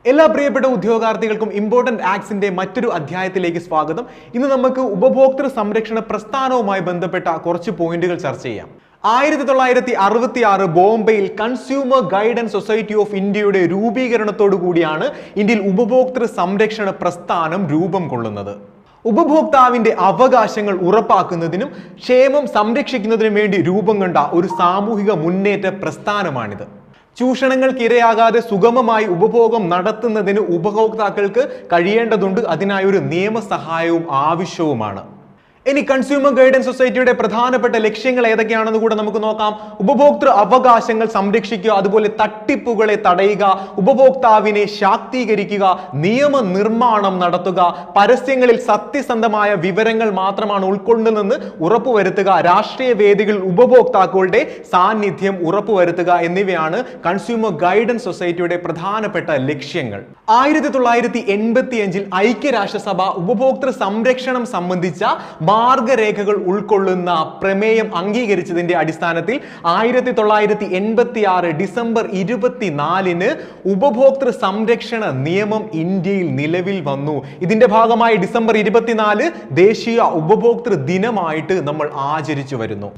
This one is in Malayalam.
എല്ലാ പ്രിയപ്പെട്ട ഉദ്യോഗാർത്ഥികൾക്കും ഇമ്പോർട്ടന്റ് ആക്ട്സിന്റെ മറ്റൊരു അധ്യായത്തിലേക്ക് സ്വാഗതം. ഇന്ന് നമുക്ക് ഉപഭോക്തൃ സംരക്ഷണ പ്രസ്ഥാനവുമായി ബന്ധപ്പെട്ട കുറച്ച് പോയിന്റുകൾ ചർച്ച ചെയ്യാം. 1966 ബോംബെയിൽ കൺസ്യൂമർ ഗൈഡൻസ് സൊസൈറ്റി ഓഫ് ഇന്ത്യയുടെ രൂപീകരണത്തോടു കൂടിയാണ് ഇന്ത്യയിൽ ഉപഭോക്തൃ സംരക്ഷണ പ്രസ്ഥാനം രൂപം കൊള്ളുന്നത്. ഉപഭോക്താവിന്റെ അവകാശങ്ങൾ ഉറപ്പാക്കുന്നതിനും ക്ഷേമം സംരക്ഷിക്കുന്നതിനും വേണ്ടി രൂപം കൊണ്ട ഒരു സാമൂഹിക മുന്നേറ്റ പ്രസ്ഥാനമാണിത്. ചൂഷണങ്ങൾക്കിരയാകാതെ സുഗമമായി ഉപഭോഗം നടത്തുന്നതിന് ഉപഭോക്താക്കൾക്ക് കഴിയേണ്ടതുണ്ട്. അതിനായി ഒരു നിയമസഹായവും ആവശ്യവുമാണ്. ഇനി കൺസ്യൂമർ ഗൈഡൻസ് സൊസൈറ്റിയുടെ പ്രധാനപ്പെട്ട ലക്ഷ്യങ്ങൾ ഏതൊക്കെയാണെന്ന് കൂടെ നമുക്ക് നോക്കാം. ഉപഭോക്തൃ അവകാശങ്ങൾ സംരക്ഷിക്കുക, അതുപോലെ തട്ടിപ്പുകളെ തടയുക, ഉപഭോക്താവിനെ ശാക്തീകരിക്കുക, നിയമനിർമ്മാണം നടത്തുക, പരസ്യങ്ങളിൽ സത്യസന്ധമായ വിവരങ്ങൾ മാത്രമാണ് ഉൾക്കൊള്ളുന്നതെന്ന് ഉറപ്പുവരുത്തുക, രാഷ്ട്രീയ വേദികളിൽ ഉപഭോക്താക്കളുടെ സാന്നിധ്യം ഉറപ്പുവരുത്തുക എന്നിവയാണ് കൺസ്യൂമർ ഗൈഡൻസ് സൊസൈറ്റിയുടെ പ്രധാനപ്പെട്ട ലക്ഷ്യങ്ങൾ. 1985 ഐക്യരാഷ്ട്രസഭ ഉപഭോക്തൃ സംരക്ഷണം സംബന്ധിച്ച മാർഗരേഖകൾ ഉൾക്കൊള്ളുന്ന പ്രമേയം അംഗീകരിച്ചതിന്റെ അടിസ്ഥാനത്തിൽ 1986 ഡിസംബർ 24 ഉപഭോക്തൃ സംരക്ഷണ നിയമം ഇന്ത്യയിൽ നിലവിൽ വന്നു. ഇതിന്റെ ഭാഗമായി ഡിസംബർ 24 ദേശീയ ഉപഭോക്തൃ ദിനമായിട്ട് നമ്മൾ ആചരിച്ചു വരുന്നു.